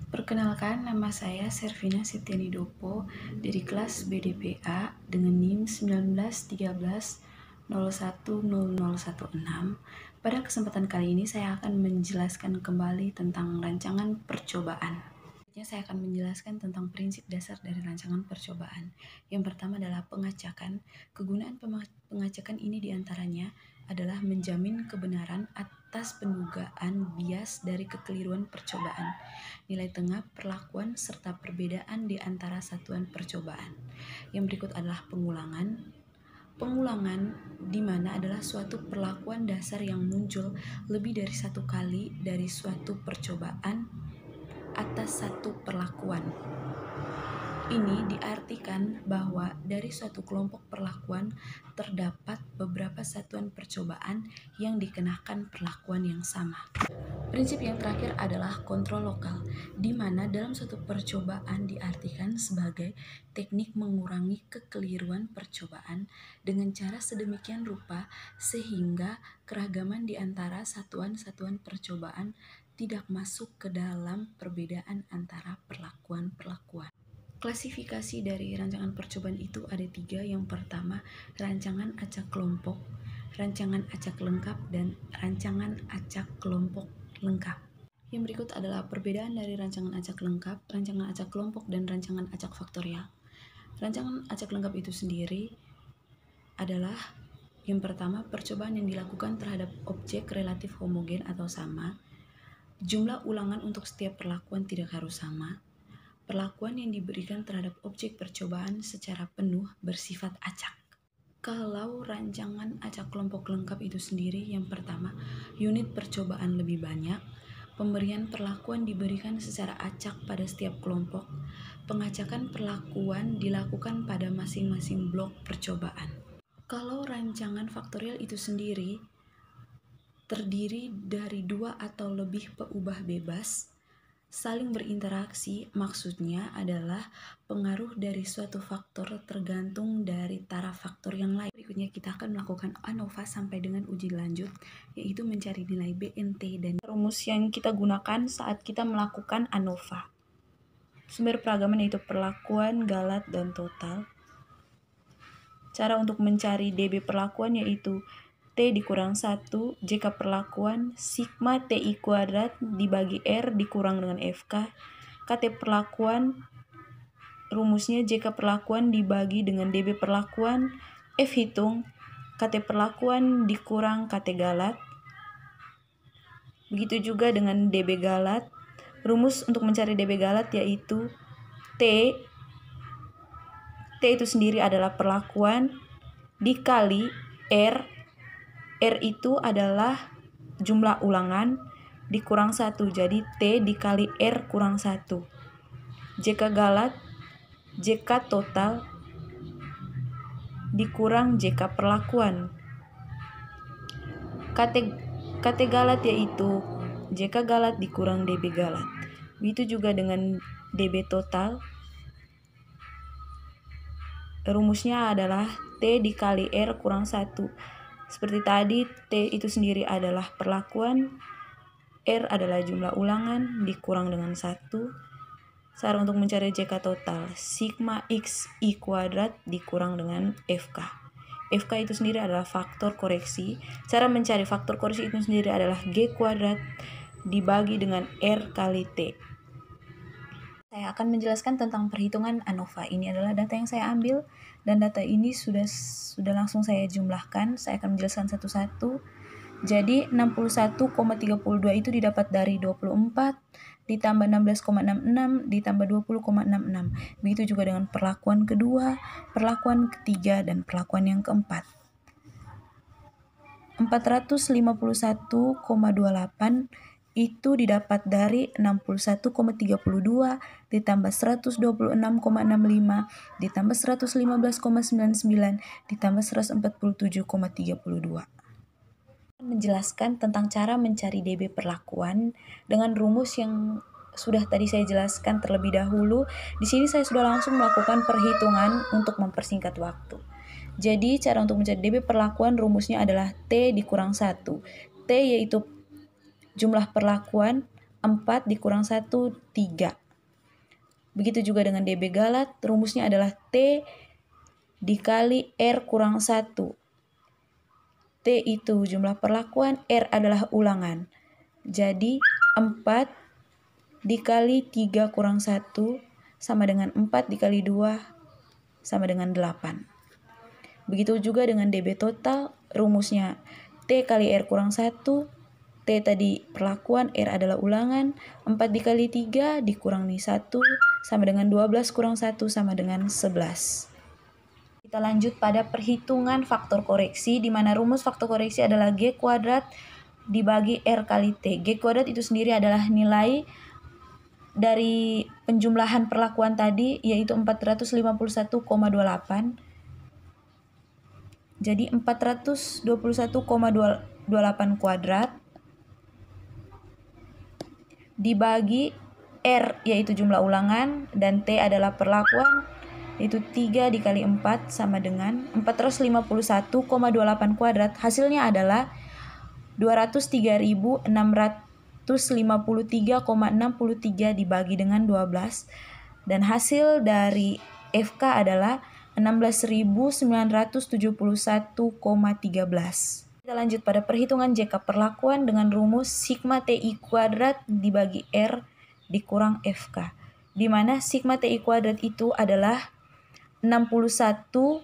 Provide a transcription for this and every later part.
Perkenalkan, nama saya Servina Setiani Dopo dari kelas BDPA dengan NIM 1913010016. Pada kesempatan kali ini saya akan menjelaskan kembali tentang rancangan percobaan. Saya akan menjelaskan tentang prinsip dasar dari rancangan percobaan. Yang pertama adalah pengacakan. Kegunaan pengacakan ini diantaranya adalah menjamin kebenaran atas pendugaan bias dari kekeliruan percobaan, nilai tengah perlakuan, serta perbedaan di antara satuan percobaan. Yang berikut adalah pengulangan. Pengulangan di mana adalah suatu perlakuan dasar yang muncul lebih dari satu kali dari suatu percobaan atas satu perlakuan. Ini diartikan bahwa dari suatu kelompok perlakuan terdapat beberapa satuan percobaan yang dikenakan perlakuan yang sama. Prinsip yang terakhir adalah kontrol lokal, di mana dalam suatu percobaan diartikan sebagai teknik mengurangi kekeliruan percobaan dengan cara sedemikian rupa sehingga keragaman di antara satuan-satuan percobaan tidak masuk ke dalam perbedaan antara perlakuan-perlakuan. Klasifikasi dari rancangan percobaan itu ada 3. Yang pertama, rancangan acak kelompok, rancangan acak lengkap, dan rancangan acak kelompok lengkap. Yang berikut adalah perbedaan dari rancangan acak lengkap, rancangan acak kelompok, dan rancangan acak faktorial. Rancangan acak lengkap itu sendiri adalah yang pertama, percobaan yang dilakukan terhadap objek relatif homogen atau sama. Jumlah ulangan untuk setiap perlakuan tidak harus sama. Perlakuan yang diberikan terhadap objek percobaan secara penuh bersifat acak. Kalau rancangan acak kelompok lengkap itu sendiri, yang pertama, unit percobaan lebih banyak. Pemberian perlakuan diberikan secara acak pada setiap kelompok. Pengacakan perlakuan dilakukan pada masing-masing blok percobaan. Kalau rancangan faktorial itu sendiri terdiri dari 2 atau lebih peubah bebas, saling berinteraksi, maksudnya adalah pengaruh dari suatu faktor tergantung dari taraf faktor yang lain. Berikutnya kita akan melakukan ANOVA sampai dengan uji lanjut, yaitu mencari nilai BNT dan rumus yang kita gunakan saat kita melakukan ANOVA. Sumber peragaman yaitu perlakuan, galat, dan total. Cara untuk mencari DB perlakuan yaitu T dikurang 1, JK perlakuan, sigma TI kuadrat dibagi R dikurang dengan FK. KT perlakuan, rumusnya JK perlakuan dibagi dengan DB perlakuan, F hitung, KT perlakuan dikurang KT galat. Begitu juga dengan DB galat. Rumus untuk mencari DB galat yaitu T itu sendiri adalah perlakuan dikali R itu adalah jumlah ulangan dikurang 1, jadi T dikali R kurang 1. JK galat, JK total dikurang JK perlakuan. KT galat yaitu JK galat dikurang DB galat. Begitu juga dengan DB total. Rumusnya adalah T dikali R kurang 1. Seperti tadi, T itu sendiri adalah perlakuan, R adalah jumlah ulangan, dikurang dengan 1. Cara untuk mencari JK total, sigma X I kuadrat dikurang dengan FK. FK itu sendiri adalah faktor koreksi. Cara mencari faktor koreksi itu sendiri adalah G kuadrat dibagi dengan R kali T. Saya akan menjelaskan tentang perhitungan ANOVA. Ini adalah data yang saya ambil dan data ini sudah langsung saya jumlahkan. Saya akan menjelaskan satu-satu. Jadi 61,32 itu didapat dari 24 ditambah 16,66 ditambah 20,66. Begitu juga dengan perlakuan kedua, perlakuan ketiga, dan perlakuan yang keempat. 451,28 itu didapat dari 61,32 ditambah 126,65 ditambah 115,99 ditambah 147,32. Menjelaskan tentang cara mencari DB perlakuan dengan rumus yang sudah tadi saya jelaskan terlebih dahulu. Di sini saya sudah langsung melakukan perhitungan untuk mempersingkat waktu. Jadi cara untuk mencari DB perlakuan rumusnya adalah T dikurang 1. T yaitu jumlah perlakuan, 4 4 dikurang 1, 3. Begitu juga dengan DB Galat, rumusnya adalah T dikali R kurang 1. T itu jumlah perlakuan, R adalah ulangan. Jadi 4 dikali 3 kurang 1 sama dengan 4 dikali 2 sama dengan 8. Begitu juga dengan DB total, rumusnya T kali R kurang 1. T tadi perlakuan, R adalah ulangan. 4 dikali 3 dikurangi 1 sama dengan 12 kurang 1 sama dengan 11. Kita lanjut pada perhitungan faktor koreksi, di mana rumus faktor koreksi adalah G kuadrat dibagi R kali T. G kuadrat itu sendiri adalah nilai dari penjumlahan perlakuan tadi, yaitu 451,28. Jadi 421,28 kuadrat dibagi R yaitu jumlah ulangan dan T adalah perlakuan, yaitu 3 dikali 4 sama dengan 451,28 kuadrat. Hasilnya adalah 203.653,63 dibagi dengan 12. Dan hasil dari FK adalah 16.971,13. Kita lanjut pada perhitungan JK perlakuan dengan rumus sigma TI kuadrat dibagi R dikurang FK. Di mana sigma TI kuadrat itu adalah 61,32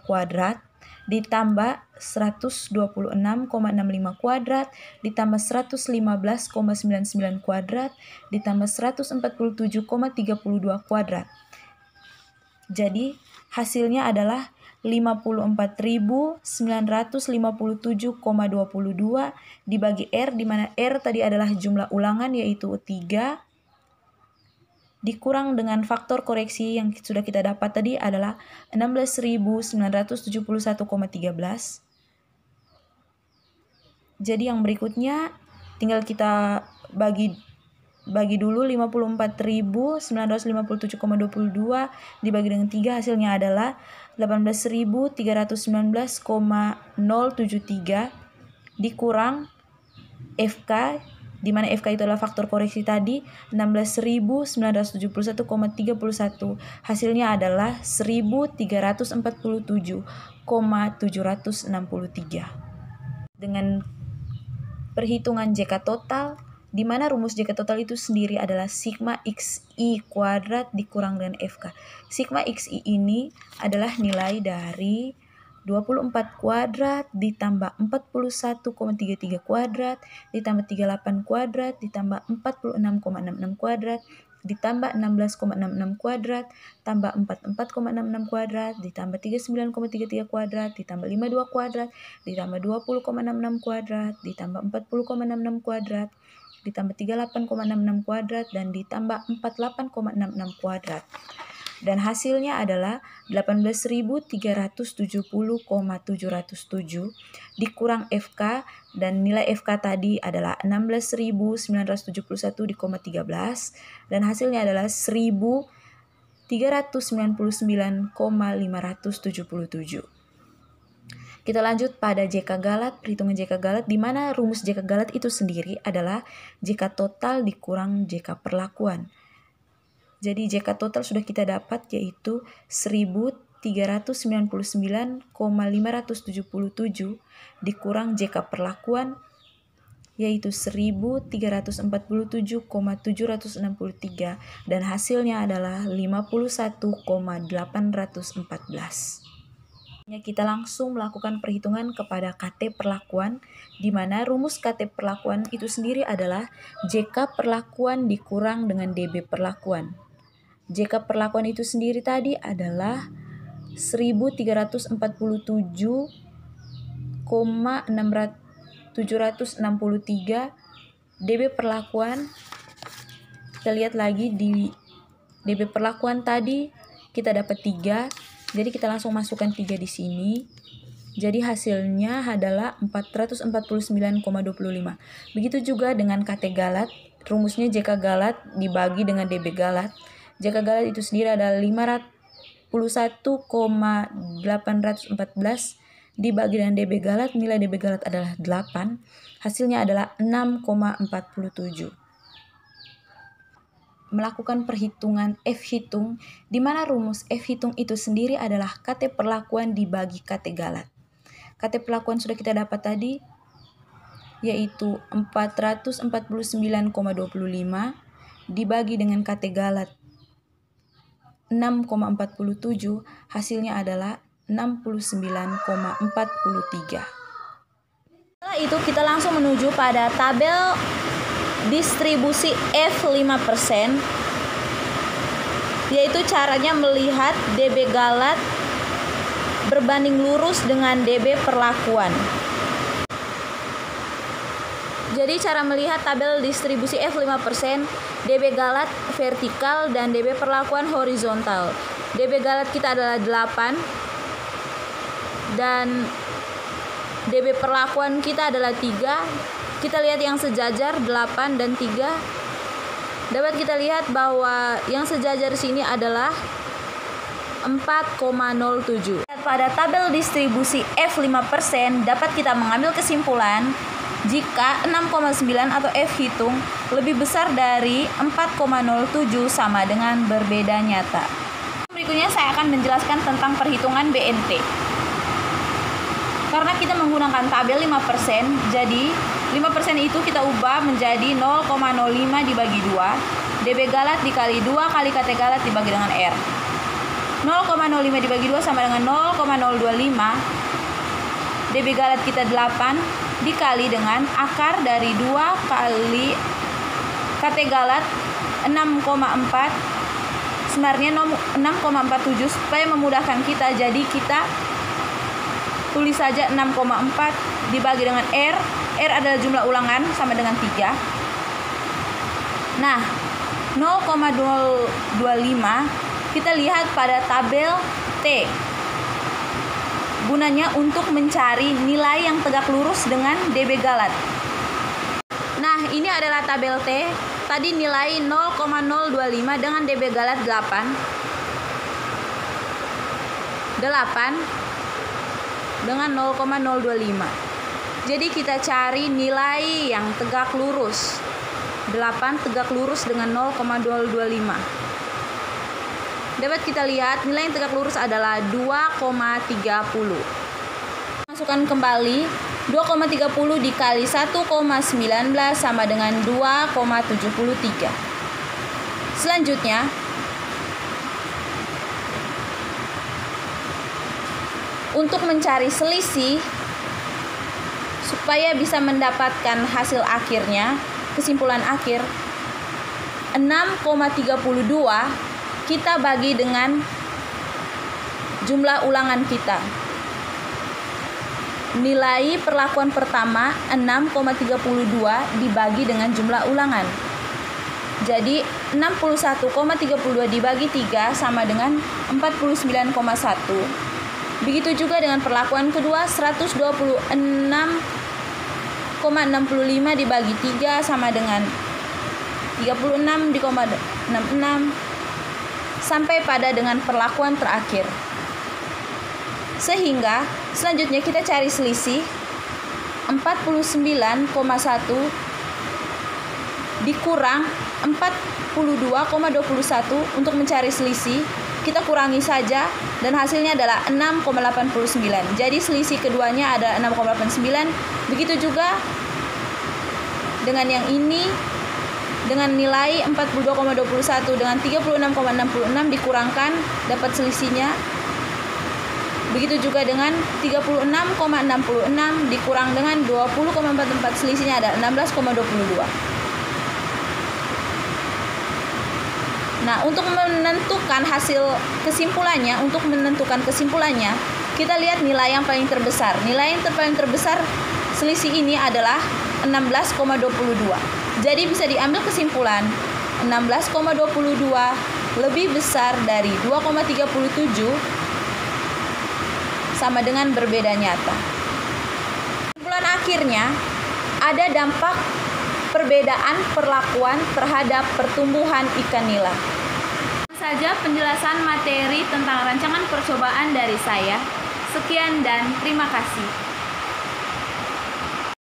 kuadrat ditambah 126,65 kuadrat ditambah 115,99 kuadrat ditambah 147,32 kuadrat. Jadi hasilnya adalah 54.957,22 dibagi R, di mana R tadi adalah jumlah ulangan yaitu 3, dikurang dengan faktor koreksi yang sudah kita dapat tadi adalah 16.971,13. Jadi yang berikutnya tinggal kita bagi dulu 54.957,22 dibagi dengan 3, hasilnya adalah 18.319,073 dikurang FK, di mana FK itu adalah faktor koreksi tadi 16.971,31, hasilnya adalah 1.347,763. Dengan perhitungan JK total, di mana rumus JK total itu sendiri adalah sigma XI kuadrat dikurang dengan FK. Sigma XI ini adalah nilai dari 24 kuadrat ditambah 41,33 kuadrat ditambah 38 kuadrat ditambah 46,66 kuadrat ditambah 16,66 kuadrat tambah 44,66 kuadrat ditambah 39,33 kuadrat ditambah 52 kuadrat ditambah 20,66 kuadrat ditambah 40,66 kuadrat ditambah 38,66 kuadrat dan ditambah 48,66 kuadrat. Dan hasilnya adalah 18.370,707 dikurang FK, dan nilai FK tadi adalah 16.971,13 dan hasilnya adalah 1.399,577. Kita lanjut pada JK Galat, perhitungan JK Galat, di mana rumus JK Galat itu sendiri adalah JK total dikurang JK perlakuan. Jadi JK total sudah kita dapat yaitu 1.399,577 dikurang JK perlakuan yaitu 1.347,763 dan hasilnya adalah 51,814. Kita langsung melakukan perhitungan kepada KT perlakuan, di mana rumus KT perlakuan itu sendiri adalah JK perlakuan dikurang dengan DB perlakuan. JK perlakuan itu sendiri tadi adalah 1.347,763. DB perlakuan, kita lihat lagi di DB perlakuan tadi kita dapat 3. Jadi kita langsung masukkan 3 di sini. Jadi hasilnya adalah 449,25. Begitu juga dengan KT Galat. Rumusnya JK Galat dibagi dengan DB Galat. JK Galat itu sendiri adalah 51,814 dibagi dengan DB Galat, nilai DB Galat adalah 8, hasilnya adalah 6,47. Melakukan perhitungan F hitung, di mana rumus F hitung itu sendiri adalah KT perlakuan dibagi KT Galat. KT perlakuan sudah kita dapat tadi, yaitu 449,25 dibagi dengan KT Galat 6,47, hasilnya adalah 69,43. Setelah itu kita langsung menuju pada tabel distribusi F5%, yaitu caranya melihat DB Galat berbanding lurus dengan DB perlakuan. Jadi cara melihat tabel distribusi F5%, DB Galat vertikal dan DB perlakuan horizontal. DB Galat kita adalah 8 dan DB perlakuan kita adalah 3. Kita lihat yang sejajar 8 dan 3. Dapat kita lihat bahwa yang sejajar di sini adalah 4,07. Pada tabel distribusi F5% dapat kita mengambil kesimpulan jika 6,9 atau F hitung lebih besar dari 4,07 sama dengan berbeda nyata. Berikutnya saya akan menjelaskan tentang perhitungan BNT. Karena kita menggunakan tabel 5%, jadi 5% itu kita ubah menjadi 0,05 dibagi 2, DB Galat dikali 2 kali KT Galat dibagi dengan R. 0,05 dibagi 2 sama dengan 0,025. DB Galat kita 8 dikali dengan akar dari 2 kali KT Galat 6,4, sebenarnya 6,47, supaya memudahkan kita, jadi kita tulis saja 6,4 dibagi dengan R. R adalah jumlah ulangan sama dengan 3. Nah, 0,025 kita lihat pada tabel T. Gunanya untuk mencari nilai yang tegak lurus dengan DB Galat. Nah, ini adalah tabel T. Tadi nilai 0,025 dengan DB Galat 8 dengan 0,025. Jadi kita cari nilai yang tegak lurus. 8 tegak lurus dengan 0,025. Dapat kita lihat nilai yang tegak lurus adalah 2,30. Masukkan kembali 2,30 dikali 1,19 sama dengan 2,73. Selanjutnya untuk mencari selisih supaya bisa mendapatkan hasil akhirnya, kesimpulan akhir, 6,32 kita bagi dengan jumlah ulangan kita. Nilai perlakuan pertama 6,32 dibagi dengan jumlah ulangan. Jadi 61,32 dibagi 3 sama dengan 49,1. Begitu juga dengan perlakuan kedua, 126,65 dibagi 3 sama dengan 36,66 sampai pada dengan perlakuan terakhir. Sehingga selanjutnya kita cari selisih 49,1 dikurang 42,21. Untuk mencari selisih kita kurangi saja dan hasilnya adalah 6,89. Jadi selisih keduanya adalah 6,89. Begitu juga dengan yang ini, dengan nilai 42,21 dengan 36,66 dikurangkan dapat selisihnya. Begitu juga dengan 36,66 dikurang dengan 20,44, selisihnya ada 16,22. Nah, untuk menentukan kesimpulannya, kita lihat nilai yang paling terbesar. Nilai yang paling terbesar selisih ini adalah 16,22. Jadi bisa diambil kesimpulan 16,22 lebih besar dari 2,37 sama dengan berbeda nyata. Kesimpulan akhirnya, ada dampak perbedaan perlakuan terhadap pertumbuhan ikan nila. Saja penjelasan materi tentang rancangan percobaan dari saya. Sekian dan terima kasih.